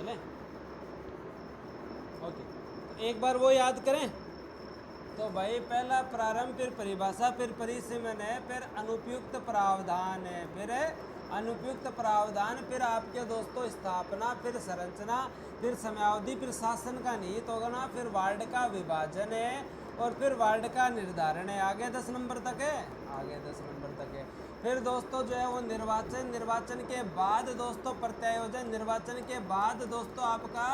लें। ओके, तो एक बार वो याद करें। तो भाई पहला प्रारंभ, फिर परिभाषा, फिर परिसीमन है, फिर अनुपयुक्त प्रावधान है, फिर अनुपयुक्त प्रावधान, फिर आपके दोस्तों स्थापना, फिर संरचना, फिर समयावधि, फिर शासन का निहित होगा ना, फिर वार्ड का विभाजन है, और फिर वार्ड का निर्धारण है। आगे 10 नंबर तक है, आगे 10 नंबर तक है। फिर दोस्तों जो है वो निर्वाचन, निर्वाचन के बाद दोस्तों प्रत्यायोजन, निर्वाचन के बाद दोस्तों आपका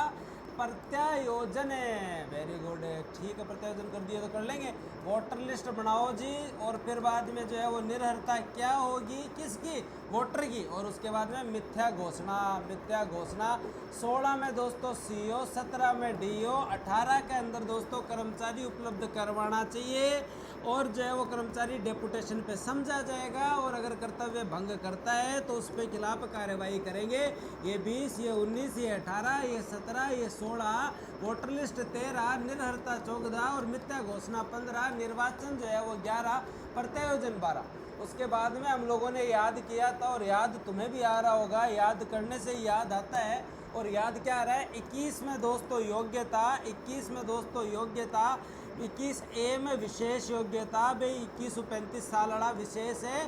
प्रत्यायोजन है। वेरी गुड, ठीक है, प्रत्यायोजन कर दिया तो कर लेंगे। वोटर लिस्ट बनाओ जी, और फिर बाद में जो है वो निर्हरता क्या होगी, किसकी, वोटर की, और उसके बाद में मिथ्या घोषणा, मिथ्या घोषणा। 16 में दोस्तों सीओ, 17 में डीओ, 18 के अंदर दोस्तों कर्मचारी उपलब्ध करवाना चाहिए, और जो है वो कर्मचारी डेपुटेशन पे समझा जाएगा, और अगर कर्तव्य भंग करता है तो उस पे खिलाफ कार्रवाई करेंगे। ये 20, ये 19, ये 18, ये 17, ये 16, वोटर लिस्ट 13, निर्हरता 14 और मिथ्या घोषणा 15, निर्वाचन जो है वो 11, प्रत्यायोजन 12। उसके बाद में हम लोगों ने याद किया था, और याद तुम्हें भी आ रहा होगा, याद करने से याद आता है। और याद क्या आ रहा है, 21 में दोस्तों योग्यता, 21 में दोस्तों योग्यता, 21 ए में विशेष योग्यता, भाई 21 35 साल वाला विशेष है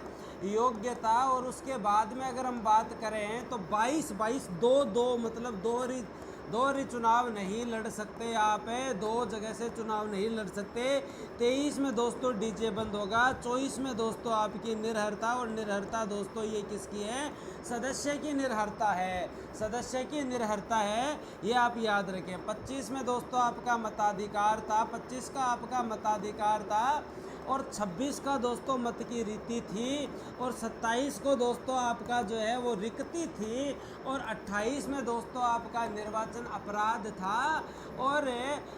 योग्यता। और उसके बाद में अगर हम बात करें तो 22 22 2 मतलब दोहरी चुनाव नहीं लड़ सकते आप, दो जगह से चुनाव नहीं लड़ सकते। 23 में दोस्तों डीजे बंद होगा। 24 में दोस्तों आपकी निर्हरता, और निर्हरता दोस्तों ये किसकी है, सदस्य की निर्हरता है, सदस्य की निर्हरता है, ये आप याद रखें। 25 में दोस्तों आपका मताधिकार था, 25 का आपका मताधिकार था, और 26 का दोस्तों मत की रीति थी, और 27 को दोस्तों आपका जो है वो रिक्ति थी, और 28 में दोस्तों आपका निर्वाचन अपराध था, और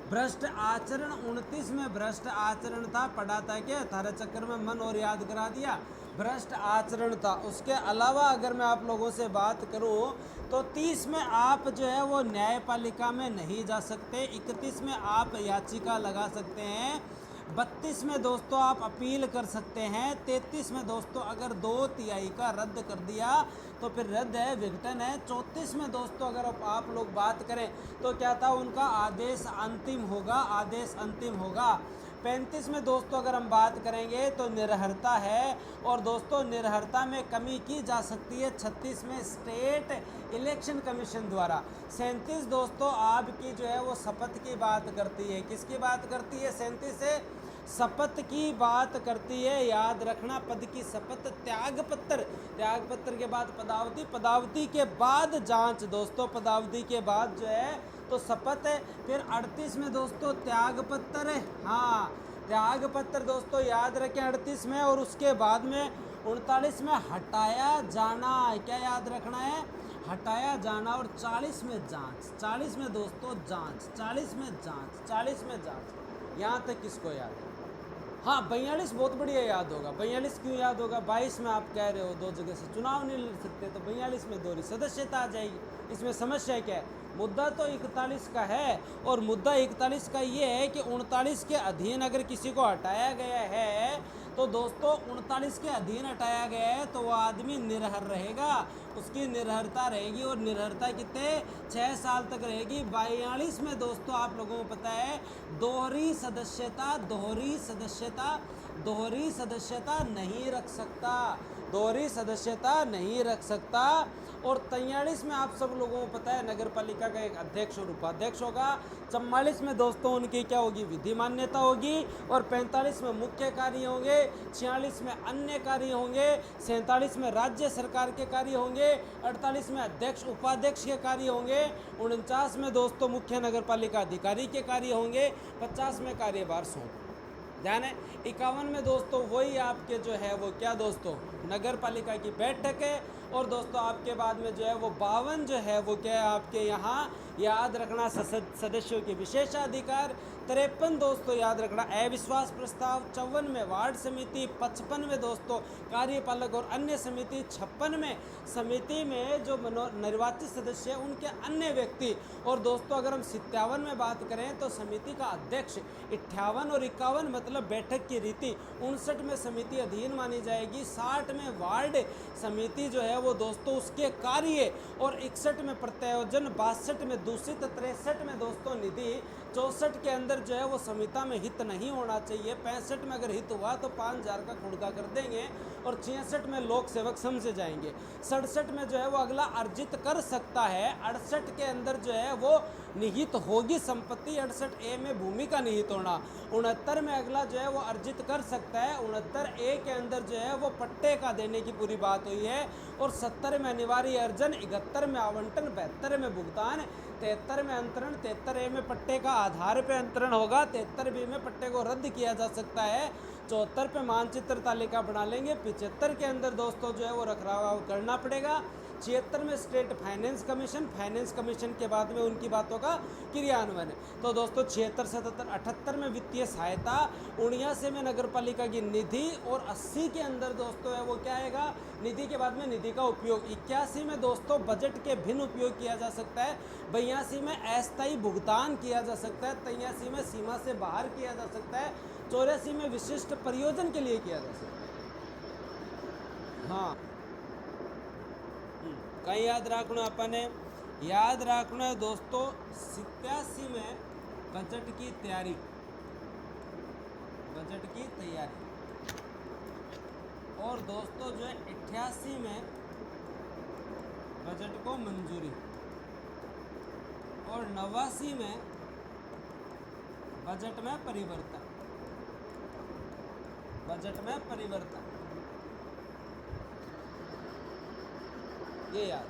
भ्रष्ट आचरण 29 में भ्रष्ट आचरण था। पढ़ा था क्या, थारे चक्कर में मन और याद करा दिया, भ्रष्ट आचरण था। उसके अलावा अगर मैं आप लोगों से बात करूं तो 30 में आप जो है वो न्यायपालिका में नहीं जा सकते, 31 में आप याचिका लगा सकते हैं, 32 में दोस्तों आप अपील कर सकते हैं, 33 में दोस्तों अगर 2/3 का रद्द कर दिया तो फिर रद्द है, विघटन है। 34 में दोस्तों अगर आप लोग बात करें तो क्या था, उनका आदेश अंतिम होगा, आदेश अंतिम होगा। 35 में दोस्तों अगर हम बात करेंगे तो निर्हरता है, और दोस्तों निर्हरता में कमी की जा सकती है 36 में स्टेट इलेक्शन कमीशन द्वारा। 37 दोस्तों आपकी जो है वो शपथ की बात करती है, किसकी बात करती है, 37 से शपथ की बात करती है, याद रखना, पद की शपथ, त्याग पत्र, त्याग पत्र के बाद पदावधि, पदावधि के बाद जांच दोस्तों, पदावधि के बाद जो है तो शपथ है। फिर 38 में दोस्तों त्याग पत्र है, हाँ त्याग पत्र दोस्तों याद रखें 38 में, और उसके बाद में 39 में हटाया जाना, क्या याद रखना है, हटाया जाना, और 40 में जांच, 40 में दोस्तों जांच, 40 में जांच, 40 में जांच। यहाँ तक किसको याद है, हाँ 42 बहुत बढ़िया याद होगा। 42 क्यों याद होगा, 22 में आप कह रहे हो 2 जगह से चुनाव नहीं लड़ सकते, तो 42 में दोहरी सदस्यता आ जाएगी। इसमें समस्या क्या है, मुद्दा तो 41 का है, और मुद्दा 41 का ये है कि 39 के अधीन अगर किसी को हटाया गया है तो दोस्तों 39 के अधीन हटाया गया है तो वो आदमी निर्हर रहेगा, उसकी निर्हरता रहेगी, और निर्हरता कितने 6 साल तक रहेगी। 42 में दोस्तों आप लोगों को पता है दोहरी सदस्यता, दोहरी सदस्यता, दोहरी सदस्यता नहीं रख सकता, दोहरी सदस्यता नहीं रख सकता। और 43 में आप सब लोगों को पता है नगर पालिका का एक अध्यक्ष और उपाध्यक्ष होगा। 44 में दोस्तों उनकी क्या होगी, विधि मान्यता होगी, और 45 में मुख्य कार्य होंगे, 46 में अन्य कार्य होंगे, 47 में राज्य सरकार के कार्य होंगे, 48 में अध्यक्ष उपाध्यक्ष के कार्य होंगे, 49 में दोस्तों मुख्य नगर पालिका अधिकारी के कार्य होंगे, 50 में कार्यभार सौंप, ध्यान है। 51 में दोस्तों वही आपके जो है वो क्या दोस्तों नगर पालिका की बैठक है, और दोस्तों आपके बाद में जो है वो 52 जो है वो क्या है आपके यहाँ याद रखना सदस्यों के विशेषाधिकार। 53 दोस्तों याद रखना अविश्वास प्रस्ताव। 54 में वार्ड समिति। 55 में दोस्तों कार्यपालक और अन्य समिति। 56 में समिति में जो निर्वाचित सदस्य हैं उनके अन्य व्यक्ति। और दोस्तों अगर हम 57 में बात करें तो समिति का अध्यक्ष। 58 और 51 मतलब बैठक की रीति। 59 में समिति अधीन मानी जाएगी। 60 में वार्ड समिति जो है वो दोस्तों उसके कार्य, और 61 में प्रत्यायोजन, 62 में दूषित, 63 में दोस्तों निधि, 64 के अंदर जो है वो संहिता में हित नहीं होना चाहिए, 65 में अगर हित हुआ तो 5000 का खुड़का कर देंगे, और 66 में लोक सेवक समझे जाएंगे, 67 में जो है वो अगला अर्जित कर सकता है, 68 के अंदर जो है वो निहित होगी संपत्ति, 68A में भूमि का निहित होना, 69 में अगला जो है वो अर्जित कर सकता है, 69A के अंदर जो है वो पट्टे का देने की पूरी बात हुई है, और 70 में अनिवार्य अर्जन, 71 में आवंटन, 72 में भुगतान, 73 में अंतरण, 73A में पट्टे का आधार पे अंतरण होगा, 73B में पट्टे को रद्द किया जा सकता है, 74 पे मानचित्र तालिका बना लेंगे, 75 के अंदर दोस्तों जो है वो रखरखाव करना पड़ेगा, 76 में स्टेट फाइनेंस कमीशन के बाद में उनकी बातों का क्रियान्वयन। तो दोस्तों 76, 77, 78 में वित्तीय सहायता, 79 में नगर पालिका की निधि, और 80 के अंदर दोस्तों है वो क्या आएगा, निधि के बाद में निधि का उपयोग, 81 में दोस्तों बजट के भिन्न उपयोग किया जा सकता है, 82 में अस्थायी भुगतान किया जा सकता है, 83 में सीमा से बाहर किया जा सकता है, 84 में विशिष्ट प्रयोजन के लिए किया जा सकता है। हाँ, कहीं याद रखना अपने, याद रखना है दोस्तों 87 में बजट की तैयारी, बजट की तैयारी, और दोस्तों जो है 88 में बजट को मंजूरी, और 89 में बजट में परिवर्तन, बजट में परिवर्तन, ये याद।